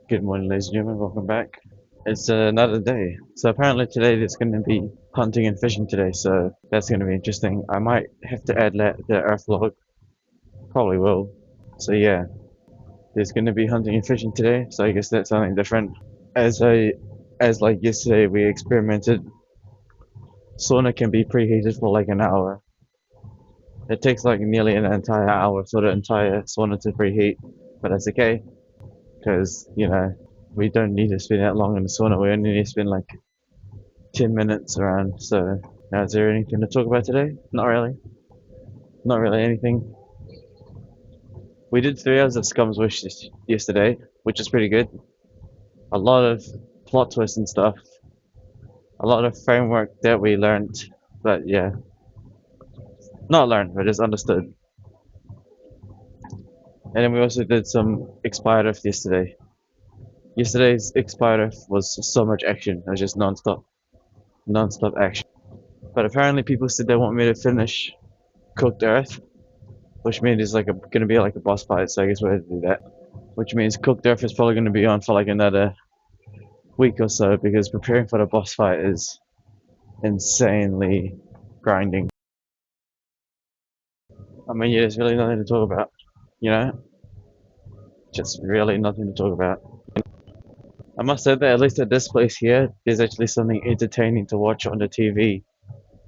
Good morning, ladies and gentlemen. Welcome back. It's another day. So apparently today there's going to be hunting and fishing today. So that's going to be interesting. I might have to add the earth log. Probably will. So yeah, there's going to be hunting and fishing today. So I guess that's something different. As I, as like yesterday we experimented, sauna can be preheated for like an hour. It takes like nearly an entire hour for the entire sauna to preheat, but that's okay because we don't need to spend that long in the sauna. We only need to spend like 10 minutes around. So, now is there anything to talk about today? Not really. Not really anything. We did 3 hours of Scum's Wish yesterday, which is pretty good. A lot of plot twists and stuff. A lot of framework that we learned. But yeah, not learned, but just understood. And then we also did some Expired Earth yesterday. Yesterday's Expired Earth was so much action. It was just non-stop, non-stop action. But apparently people said they want me to finish Cooked Earth, which means it's like gonna be like a boss fight. So I guess we have to do that. Which means Cooked Earth is probably going to be on for like another week or so because preparing for the boss fight is insanely grinding. I mean, yeah, there's really nothing to talk about, you know? Just really nothing to talk about. I must say that at least at this place here, there's actually something entertaining to watch on the TV.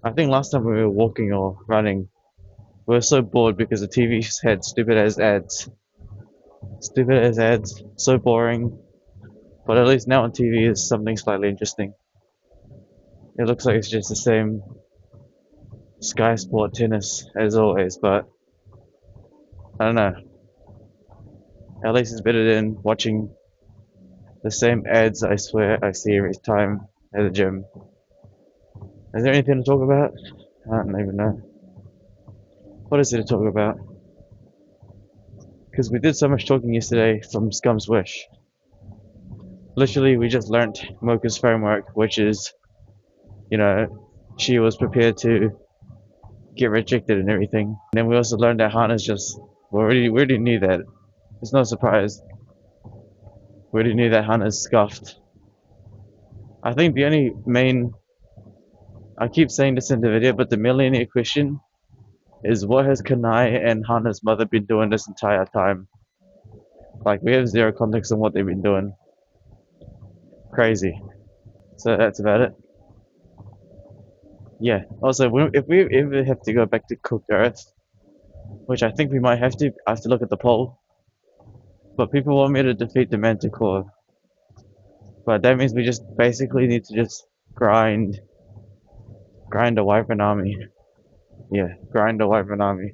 I think last time we were walking or running, we were so bored because the TV just had stupid as ads. Stupid as ads, so boring. But at least now on TV is something slightly interesting. It looks like it's just the same Sky Sport tennis as always, but I don't know. At least it's better than watching the same ads I swear I see every time at the gym. Is there anything to talk about? I don't even know. What is there to talk about? Because we did so much talking yesterday from Scum's Wish. Literally, we just learnt Mocha's framework, which is, you know, she was prepared to get rejected and everything. And then we also learned that Hana's just, we already knew that. It's no surprise. We already knew that Hana's scuffed. I think the only main I keep saying this in the video, but the millionaire question is what has Kanai and Hana's mother been doing this entire time? Like, we have zero context on what they've been doing. Crazy. So that's about it. Yeah. Also, if we ever have to go back to Cooked Earth, which I think we might have to, I have to look at the poll. But people want me to defeat the Manticore. But that means we just basically need to just grind, grind a Wyvern army. Yeah, grind a Wyvern army.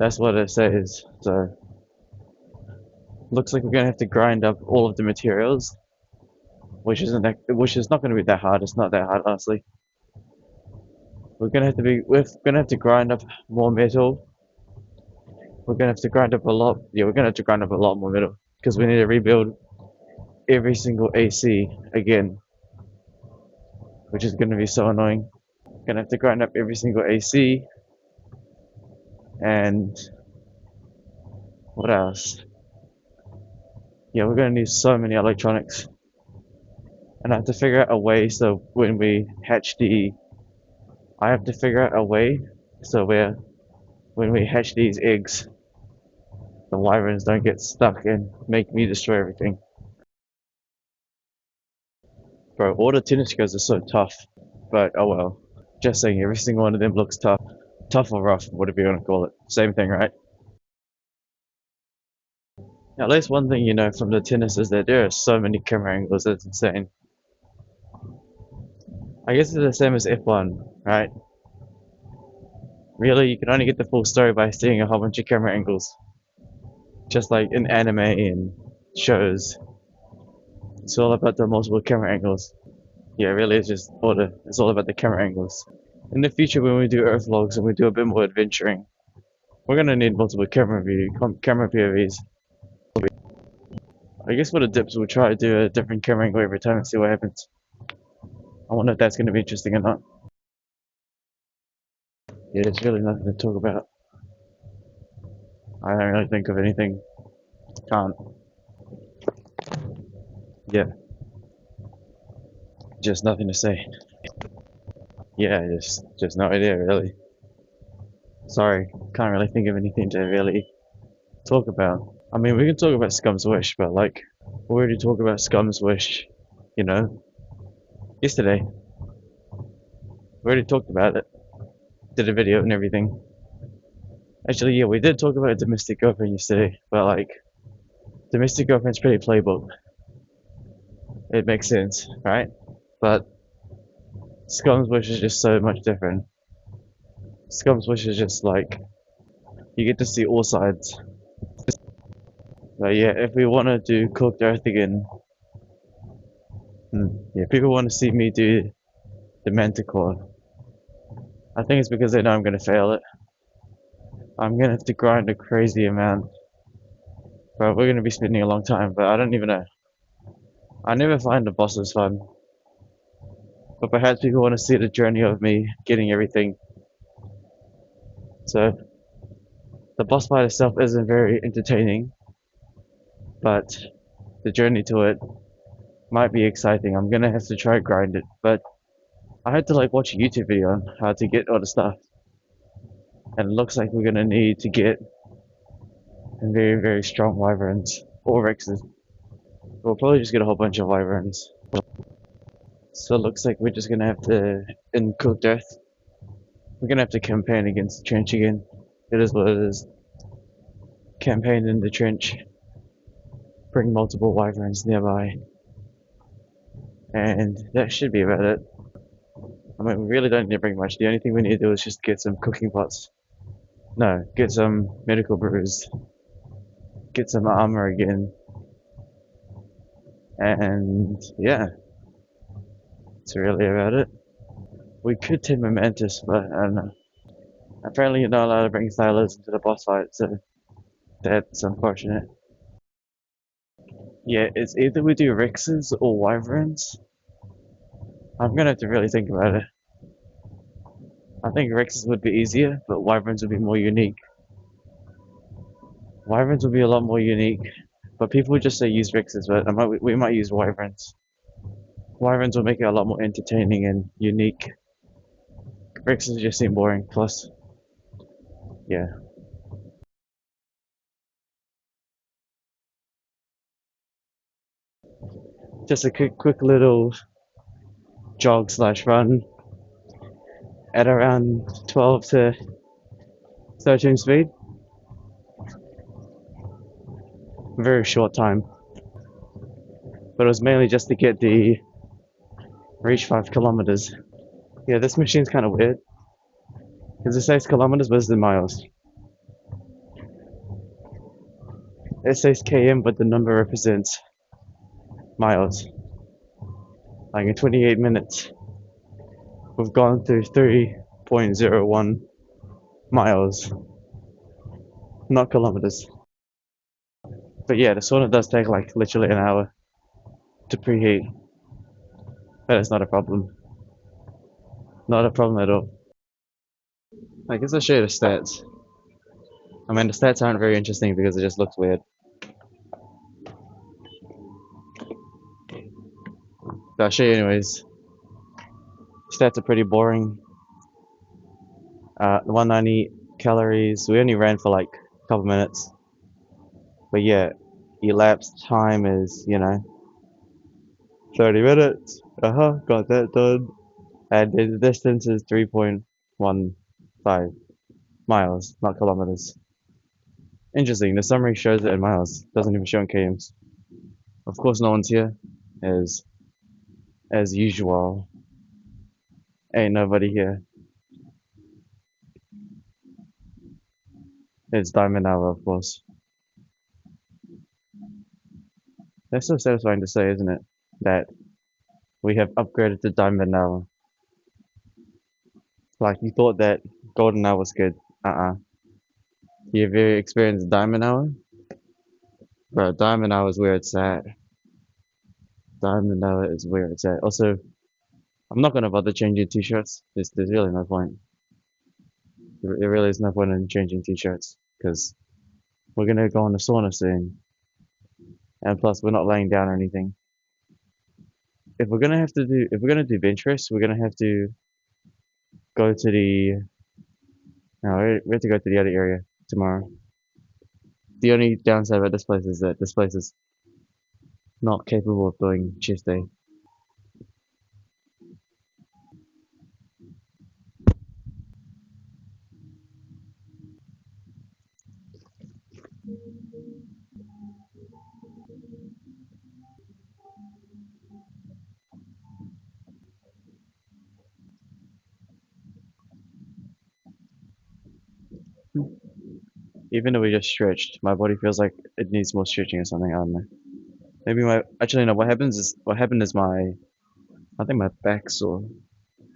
That's what it says. So looks like we're gonna have to grind up all of the materials, which is not gonna be that hard. It's not that hard, honestly. We're gonna have to grind up more metal. We're gonna have to grind up a lot. Yeah, we're gonna have to grind up a lot more metal because we need to rebuild every single AC again, which is gonna be so annoying. Gonna have to grind up every single AC and what else? Yeah, we're gonna need so many electronics, and I have to figure out a way so when we hatch the I have to figure out a way so when we hatch these eggs, the wyverns don't get stuck and make me destroy everything. Bro, all the tennis guys are so tough, but oh well. Just saying, every single one of them looks tough. Tough or rough, whatever you want to call it. Same thing, right? Now, at least one thing you know from the tennis is that there are so many camera angles, that's insane. I guess it's the same as F1, right? Really, you can only get the full story by seeing a whole bunch of camera angles. Just like in anime and shows, it's all about the multiple camera angles. Yeah, really, it's all about the camera angles. In the future, when we do Earth logs and we do a bit more adventuring, we're gonna need multiple camera POVs. I guess for the dips, we'll try to do a different camera angle every time and see what happens. I wonder if that's gonna be interesting or not. Yeah, there's really nothing to talk about. I don't really think of anything. Can't. Yeah, just nothing to say. Yeah, just no idea really. Sorry, can't really think of anything to really talk about. I mean, we can talk about Scum's Wish, but like, we already talked about Scum's Wish, you know, yesterday. We already talked about it, did a video and everything. Actually, yeah, we did talk about Domestic Girlfriend yesterday, but like, Domestic Girlfriend's pretty playbook. It makes sense, right? But Scum's Wish is just so much different. Scum's Wish is just like, you get to see all sides. But yeah, if we want to do Cooked Earth again, yeah, people want to see me do the Manticore. I think it's because they know I'm gonna fail it. I'm gonna have to grind a crazy amount, but we're gonna be spending a long time. But I don't even know. I never find the bosses fun, but perhaps people want to see the journey of me getting everything. So the boss fight itself isn't very entertaining, but the journey to it might be exciting. I'm gonna have to try grind it, but I had to like watch a YouTube video on how to get all the stuff, and it looks like we're gonna need to get very very strong wyverns or rexes. We'll probably just get a whole bunch of wyverns. So it looks like we're just gonna have to, in Cooked Earth, we're gonna have to campaign against the trench again. It is what it is. Campaign in the trench, bring multiple wyverns nearby, and that should be about it. I mean, we really don't need to bring much. The only thing we need to do is just get some cooking pots. No, get some medical brews, get some armor again, and yeah, that's really about it. We could tame a mantis, but I don't know. Apparently, you're not allowed to bring silos into the boss fight, so that's unfortunate. Yeah, it's either we do Rexes or Wyverns. I'm gonna have to really think about it. I think Rexes would be easier, but Wyverns would be more unique. Wyverns would be a lot more unique, but people would just say use Rexes, but we might use Wyverns. Wyverns will make it a lot more entertaining and unique. Rexes just seem boring, plus, yeah. Just a quick little jog slash run at around 12 to 13 speed. Very short time, but it was mainly just to get the reach 5 kilometers. Yeah, this machine's kind of weird because it says kilometers, but it's in miles. It says km, but the number represents miles. Like in 28 minutes, we've gone through 3.01 miles, not kilometers. But yeah, the sauna does take like literally an hour to preheat, but it's not a problem. Not a problem at all. I guess I'll show you the stats. I mean, the stats aren't very interesting because it just looks weird. But I'll show you anyways. Stats are pretty boring. 190 calories. We only ran for like a couple minutes. But yeah, elapsed time is, 30 minutes. Got that done. And the distance is 3.15 miles, not kilometers. Interesting, the summary shows it in miles, doesn't even show in kms. Of course, no one's here, as usual. Ain't nobody here. It's diamond hour, of course. That's so satisfying to say, isn't it? That we have upgraded to diamond hour. Like, you thought that golden hour was good. Uh-uh. You've ever experienced diamond hour? Bro, diamond hour is where it's at. Diamond hour is where it's at. Also, I'm not gonna bother changing t-shirts. There's really no point. There really is no point in changing t-shirts because we're gonna go on a sauna soon, and plus we're not laying down or anything. if we're gonna do bench press, we're gonna have to go to the no, we have to go to the other area tomorrow. The only downside about this place is that this place is not capable of doing chest day. Even though we just stretched, my body feels like it needs more stretching or something. I don't know. Maybe my actually no. What happened is my I think my back's sore.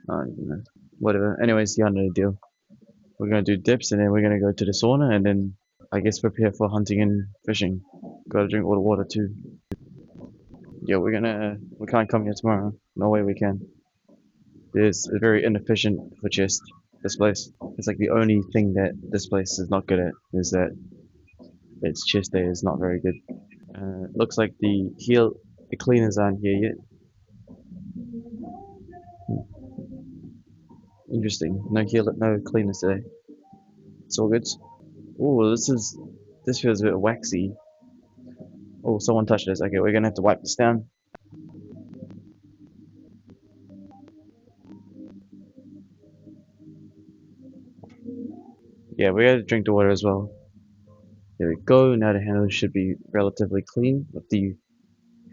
I don't know. Whatever. Anyways, you know the deal. We're gonna do dips and then we're gonna go to the sauna and then I guess prepare for hunting and fishing. Gotta drink all the water too. Yeah, we can't come here tomorrow. No way we can. It's very inefficient for chest. This place. It's like the only thing that this place is not good at is that its chest day is not very good. Looks like the cleaners aren't here yet. Interesting. No cleaners today. It's all good. Oh, this feels a bit waxy. Oh, someone touched this. Okay, we're gonna have to wipe this down. Yeah, we gotta drink the water as well. There we go. Now the handles should be relatively clean with the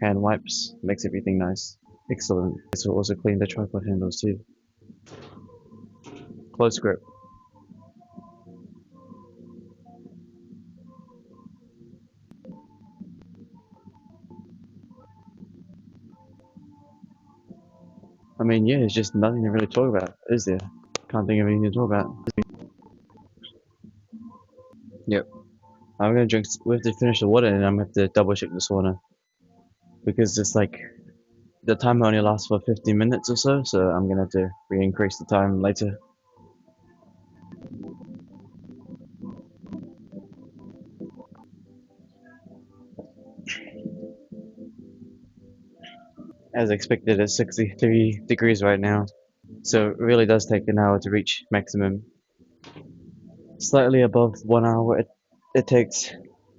hand wipes. Makes everything nice. Excellent. This will also clean the tripod handles too. Close grip. I mean, yeah, it's just nothing to really talk about, is there? Can't think of anything to talk about. Yep. I'm gonna drink. We have to finish the water, and I'm gonna have to double check the sauna because it's like the timer only lasts for 15 minutes or so. So I'm gonna have to re-increase the time later. As expected, it's 63 degrees right now, so it really does take an hour to reach maximum. Slightly above 1 hour it takes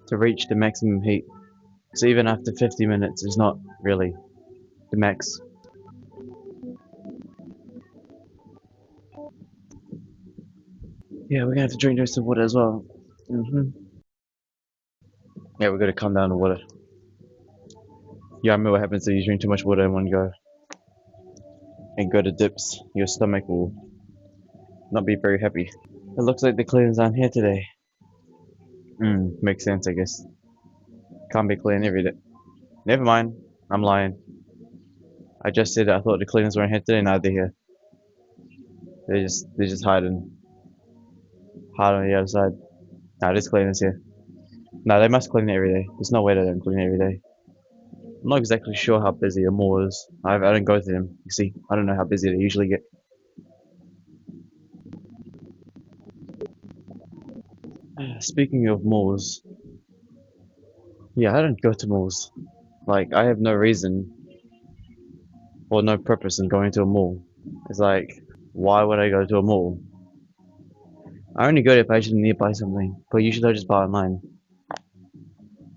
to reach the maximum heat. So even after 50 minutes is not really the max. Yeah, we're gonna have to drink the rest of water as well. Yeah, we're gonna calm down the water. Yeah, I remember what happens if you drink too much water in one go and go to dips. Your stomach will not be very happy. It looks like the cleaners aren't here today. Makes sense, I guess. Can't be clean every day. Never mind. I'm lying. I just said I thought the cleaners weren't here today. Now they're here. They're just hide on the other side. Nah, this cleaners here. No, they must clean it every day. There's no way they don't clean it every day. I'm not exactly sure how busy a mall is. I don't go to them. You see, I don't know how busy they usually get. Speaking of malls, yeah, I don't go to malls. Like, I have no reason or no purpose in going to a mall. It's like, why would I go to a mall? I only go there if I actually need to buy something, but usually I just buy online.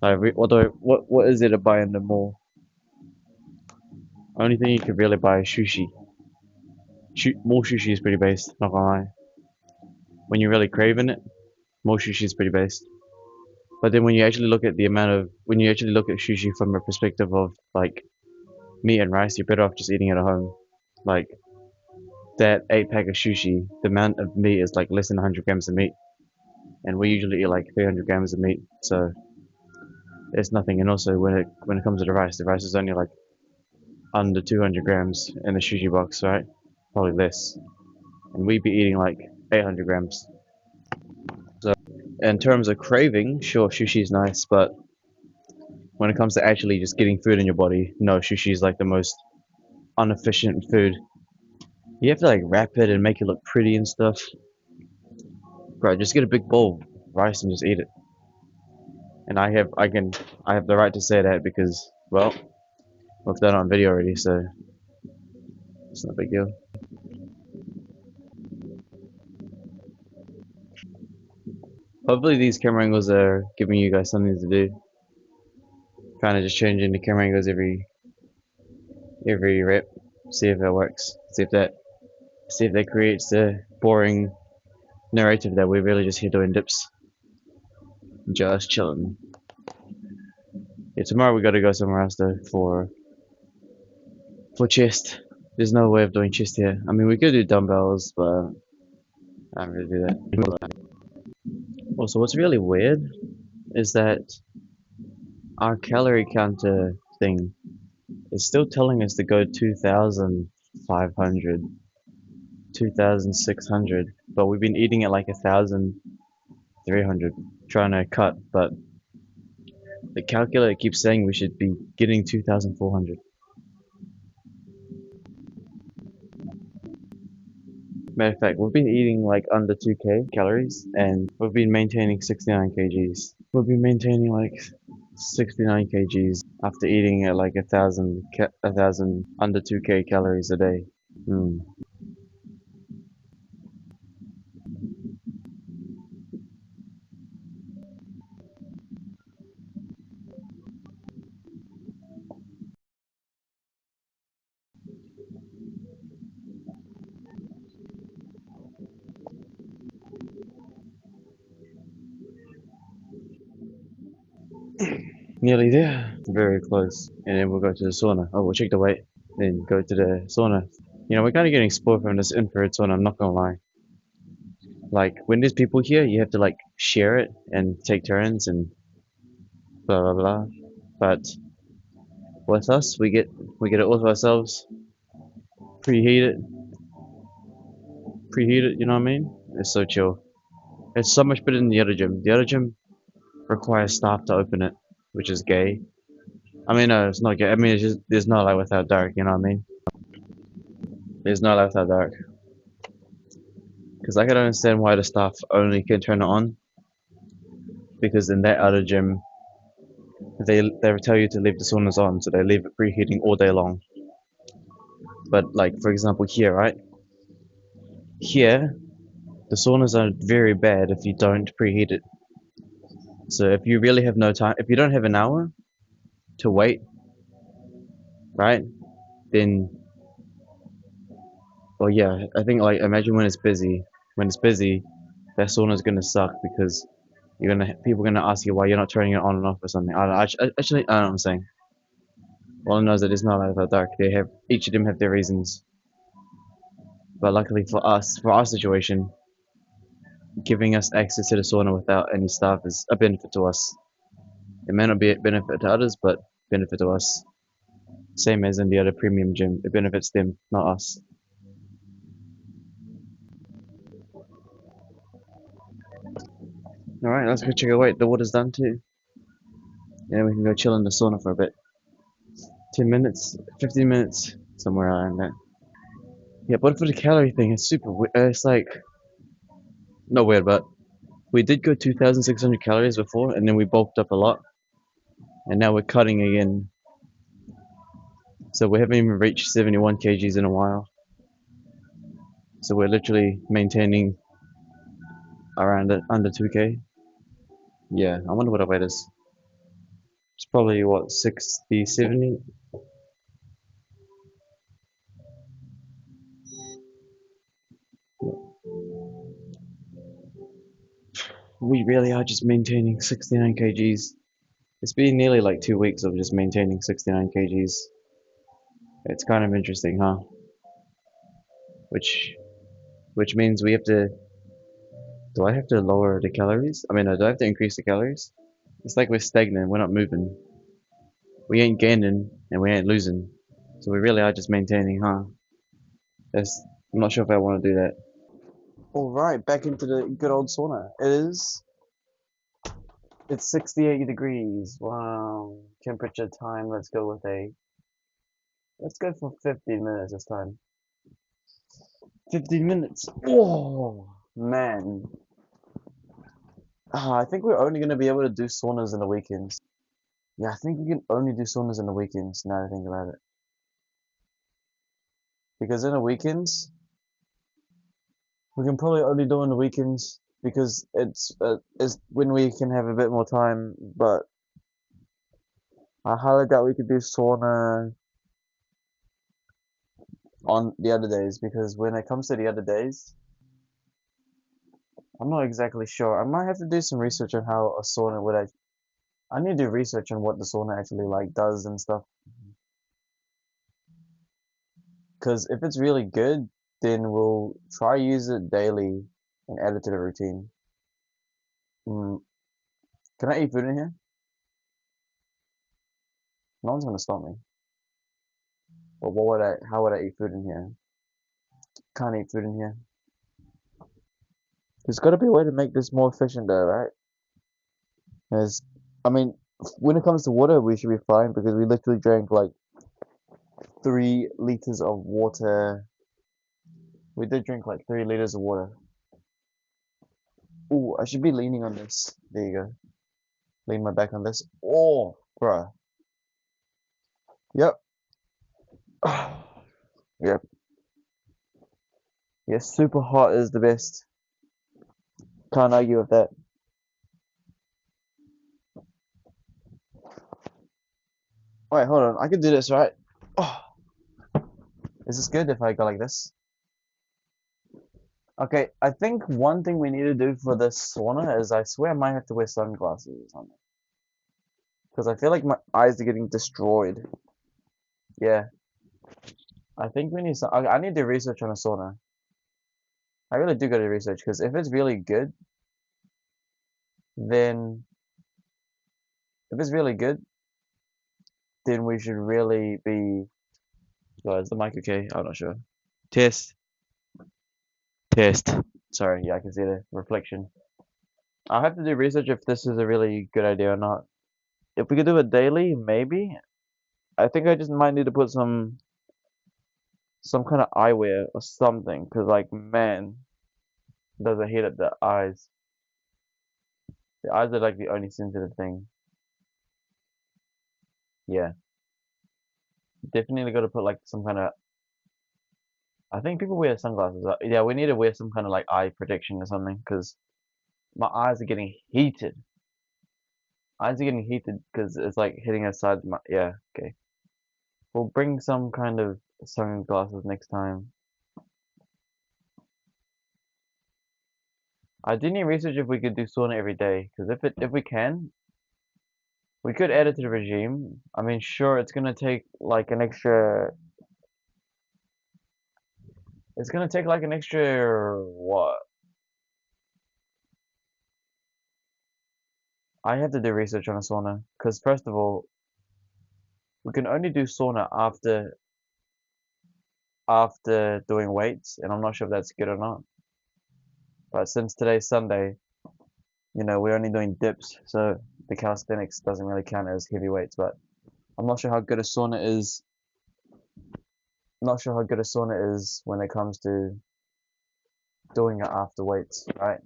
Although, what is there to buy in the mall? Only thing you could really buy is sushi. Mall sushi is pretty based, not gonna lie. When you're really craving it, mall sushi is pretty based. But then when you actually look at when you actually look at sushi from a perspective of like meat and rice, you're better off just eating it at home. Like that 8 pack of sushi, the amount of meat is like less than 100 grams of meat, and we usually eat like 300 grams of meat, so it's nothing. And also when it comes to the rice is only like under 200 grams in the sushi box, right? Probably less, and we'd be eating like 800 grams. So in terms of craving, sure, sushi is nice, but when it comes to actually just getting food in your body, no, sushi is like the most inefficient food. You have to like wrap it and make it look pretty and stuff. Bro, just get a big bowl of rice and just eat it. And I have the right to say that because, well, We've done it on video already, so it's not a big deal. Hopefully these camera angles are giving you guys something to do. Kind of just changing the camera angles every rep. See if it works. See if that creates the boring narrative that we're really just here doing dips. Just chilling. Yeah, tomorrow we gotta go somewhere else though for chest. There's no way of doing chest here. I mean we could do dumbbells, but I don't really do that. Also, what's really weird is that our calorie counter thing is still telling us to go 2,500, 2,600, but we've been eating at like 1,300, trying to cut, but the calculator keeps saying we should be getting 2,400. Matter of fact, we've been eating like under 2k calories and we've been maintaining 69 kgs. We've been maintaining like 69 kgs after eating at like a thousand under 2k calories a day. Hmm. Nearly there. Very close. And then we'll go to the sauna. Oh, we'll check the weight. Then go to the sauna. You know, we're kind of getting spoiled from this infrared sauna, I'm not gonna lie. Like, when there's people here, you have to like share it and take turns and blah blah blah. But with us, we get it all to ourselves, preheat it, preheat it, you know what I mean? It's so chill. It's so much better than the other gym. The other gym requires staff to open it, which is gay. I mean, no, it's not gay. I mean, it's just, there's no light without dark, you know what I mean? There's no light without dark. Because I can understand why the staff only can turn it on. Because in that other gym, they tell you to leave the saunas on, so they leave it preheating all day long. But like, for example, here, right? Here, the saunas are very bad if you don't preheat it. So if you really have no time, if you don't have an hour to wait, right? Then, well, yeah, I think like imagine when it's busy. When it's busy, that sauna's gonna suck because people are gonna ask you why you're not turning it on and off or something. I don't know, actually I don't know what I'm saying. All I know is that it's not like that dark. They have each of them have their reasons. But luckily for us, for our situation, giving us access to the sauna without any staff is a benefit to us. It may not be a benefit to others, but benefit to us. Same as in the other premium gym, it benefits them, not us. All right, let's go check it. Wait, the water's done too. Yeah, we can go chill in the sauna for a bit. 10 minutes, 15 minutes, somewhere around that. Yeah, but for the calorie thing, it's super weird. It's like, not weird, but we did go 2,600 calories before, and then we bulked up a lot, and now we're cutting again. So we haven't even reached 71 kgs in a while. So we're literally maintaining around it, under 2k. Yeah, I wonder what our weight is. It's probably what, 60, 70? We really are just maintaining 69 kgs. It's been nearly like 2 weeks of just maintaining 69 kgs. It's kind of interesting, huh? Which which means we have to. Do I have to lower the calories? I mean, do I have to increase the calories? It's like we're stagnant. We're not moving. We ain't gaining and we ain't losing. So we really are just maintaining, huh? That's. I'm not sure if I want to do that. All right, back into the good old sauna. It's 68 degrees. Wow. Temperature time. Let's go for 15 minutes this time. 15 minutes. Oh, man. I think we're only going to be able to do saunas in the weekends. Yeah, I think we can only do saunas on the weekends now that I think about it. Because in the weekends, we can probably only do on the weekends because it's when we can have a bit more time. But I highly doubt we could do sauna on the other days because when it comes to the other days, I'm not exactly sure. I might have to do some research on how a sauna would actually. I need to do research on what the sauna actually like does and stuff. Because if it's really good, then we'll try use it daily and add it to the routine. Mm, can I eat food in here? No one's gonna stop me. But what would I? How would I eat food in here? Can't eat food in here. There's got to be a way to make this more efficient, though, right? There's, I mean, when it comes to water, we should be fine because we literally drank like 3 liters of water. We did drink like 3 liters of water. Ooh, I should be leaning on this. There you go. Lean my back on this. Oh, bruh. Yep. Yep. Yes, super hot is the best. Can't argue with that. Wait, hold on. I can do this, right? Oh, is this good if I go like this? Okay, I think one thing we need to do for this sauna is I swear I might have to wear sunglasses or something. Because I feel like my eyes are getting destroyed. Yeah, I think we need some. I need to research on a sauna. I really do got to research because if it's really good, then if it's really good, then we should really be. Well, is the mic okay? I'm not sure. Test, test. Sorry, yeah, I can see the reflection. I'll have to do research if this is a really good idea or not. If we could do it daily, maybe. I think I just might need to put some kind of eyewear or something, because like man, does it heat up the eyes. The eyes are like the only sensitive thing. Yeah, definitely got to put like some kind of. I think people wear sunglasses. Yeah, we need to wear some kind of like eye protection or something, because my eyes are getting heated. Eyes are getting heated because it's like hitting inside my. Yeah, okay. We'll bring some kind of sunglasses next time. I did need research if we could do sauna every day, because if we can, we could add it to the regime. I mean, sure, it's gonna take like an extra. It's gonna take like an extra what? I have to do research on a sauna because first of all, we can only do sauna after doing weights, and I'm not sure if that's good or not. But since today's Sunday, we're only doing dips, so the calisthenics doesn't really count as heavy weights. But I'm not sure how good a sauna is. Not sure how good a sauna is when it comes to doing it after weights, right?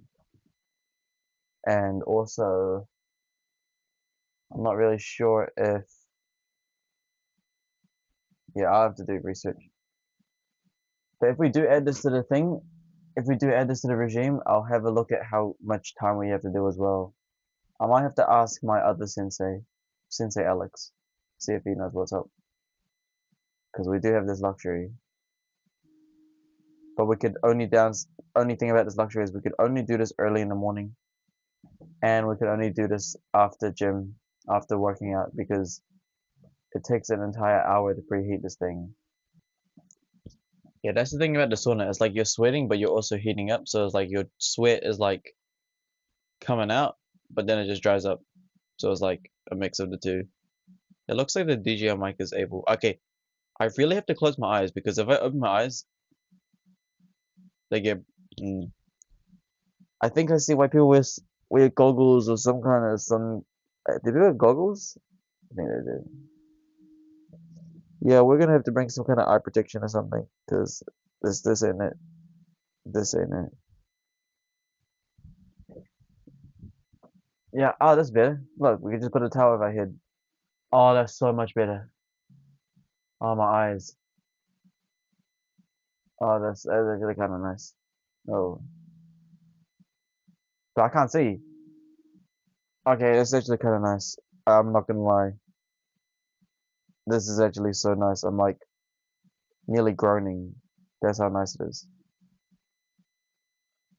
And also, I'm not really sure if, yeah, I'll have to do research. But if we do add this to the thing, if we do add this to the regime, I'll have a look at how much time we have to do as well. I might have to ask my other sensei, Sensei Alex, see if he knows what's up. Because we do have this luxury. But we could only thing about this luxury is we could only do this early in the morning. And we could only do this after gym, after working out, because it takes an entire hour to preheat this thing. Yeah, that's the thing about the sauna. It's like you're sweating, but you're also heating up. So it's like your sweat is like coming out, but then it just dries up. So it's like a mix of the two. It looks like the DJI mic is able. Okay, I really have to close my eyes because if I open my eyes, they get. Mm, I think I see why people wear goggles or some kind of some. Do they wear goggles? I think they do. Yeah, we're gonna have to bring some kind of eye protection or something because this ain't it. This ain't it. Yeah. Oh, that's better. Look, we can just put a towel over our head. Oh, that's so much better. Oh, my eyes. Oh, that's actually kind of nice. Oh, but I can't see. Okay, that's actually kind of nice. I'm not gonna lie. This is actually so nice. I'm like nearly groaning. That's how nice it is.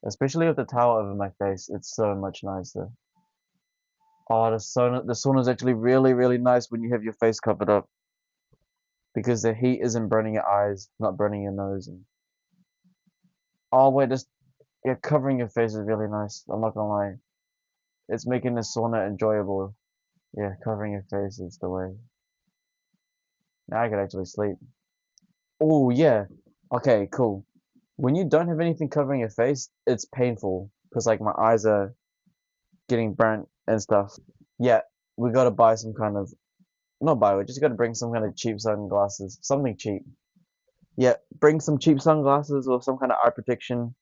Especially with the towel over my face. It's so much nicer. Oh, the sauna is actually really, really nice when you have your face covered up because the heat isn't burning your eyes, not burning your nose. And oh wait, this yeah, covering your face is really nice. I'm not gonna lie. It's making the sauna enjoyable. Yeah, covering your face is the way. Now I could actually sleep. Oh yeah. Okay, cool. When you don't have anything covering your face, it's painful because like my eyes are getting burnt and stuff. Yeah, we gotta buy some kind of not buy, we just gotta bring some kind of cheap sunglasses, something cheap. Yeah, bring some cheap sunglasses or some kind of eye protection.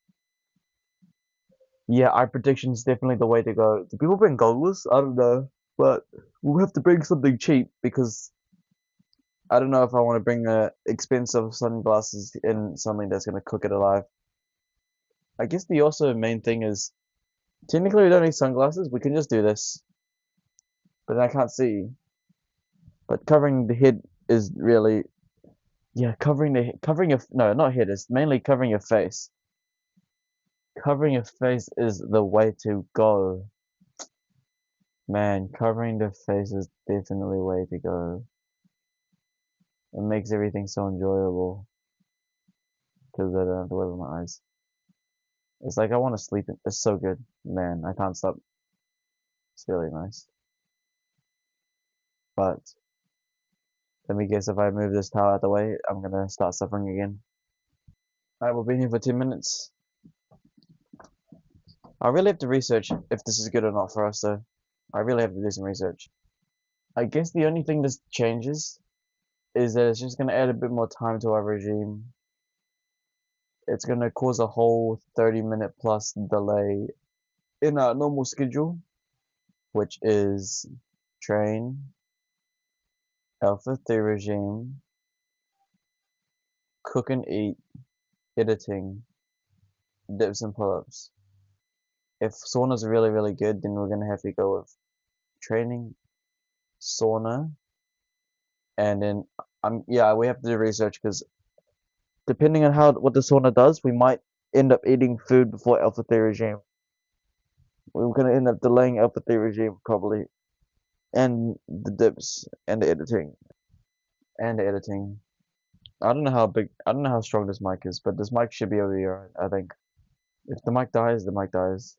Yeah, eye protection is definitely the way to go. Do people bring goggles? I don't know, but we'll have to bring something cheap because I don't know if I want to bring expensive sunglasses in something that's gonna cook it alive. I guess the also main thing is technically we don't need sunglasses. We can just do this, but I can't see. But covering the head is really yeah, covering your no, not head. It's mainly covering your face. Covering your face is the way to go. Man, covering the face is definitely the way to go. It makes everything so enjoyable because I don't have to worry about my eyes. It's like I want to sleep. It's so good. Man, I can't stop. It's really nice. But let me guess if I move this towel out the way, I'm gonna start suffering again. Alright, we've been here for 10 minutes. I really have to research if this is good or not for us though. I really have to do some research. I guess the only thing this changes is that it's just gonna add a bit more time to our regime. It's gonna cause a whole 30-minute plus delay in our normal schedule, which is train, alpha 3 regime, cook and eat, editing, dips and pull-ups. If sauna's really, really good, then we're gonna have to go with training, sauna, and then yeah, we have to do research because depending on how what the sauna does, we might end up eating food before alpha 3 regime. We're gonna end up delaying alpha 3 regime probably, and the dips and the editing. I don't know how strong this mic is, but this mic should be over here, I think. If the mic dies, the mic dies.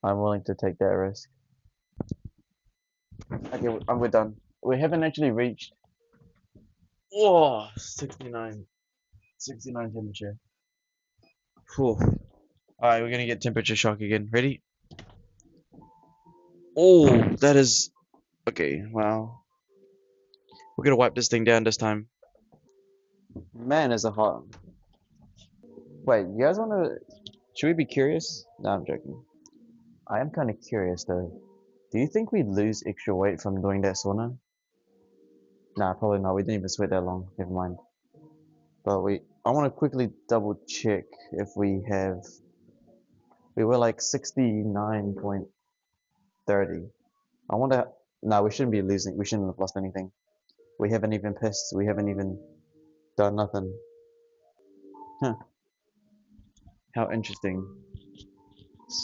I'm willing to take that risk. Okay, we're done. We haven't actually reached. Oh, 69 temperature. Whew. Alright, we're gonna get temperature shock again. Ready? Oh, that is. Okay, wow. We're gonna wipe this thing down this time. Man, is it hot. Wait, you guys wanna. Should we be curious? No, I'm joking. I am kind of curious though. Do you think we'd lose extra weight from doing that sauna? Nah, probably not. We didn't even sweat that long. Never mind. But I want to quickly double check if we have. We were like 69.30. I wonder. No, we shouldn't be losing. We shouldn't have lost anything. We haven't even pissed. We haven't even done nothing. Huh. How interesting.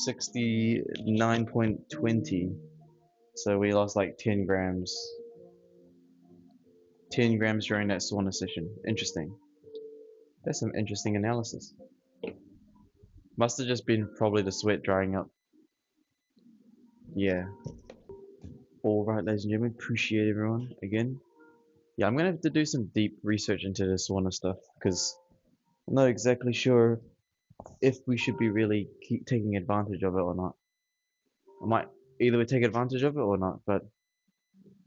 69.20. So we lost like 10 grams. 10 grams during that sauna session. Interesting. That's some interesting analysis. Must have just been probably the sweat drying up. Yeah. Alright, ladies and gentlemen, appreciate everyone again. Yeah, I'm gonna have to do some deep research into this sauna stuff because I'm not exactly sure if we should be really keep taking advantage of it or not. I might either we take advantage of it or not, but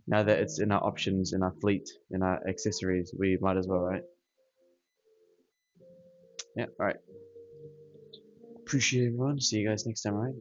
now that it's in our options, in our fleet, in our accessories, we might as well, right? Yeah, alright. Appreciate everyone. See you guys next time, alright?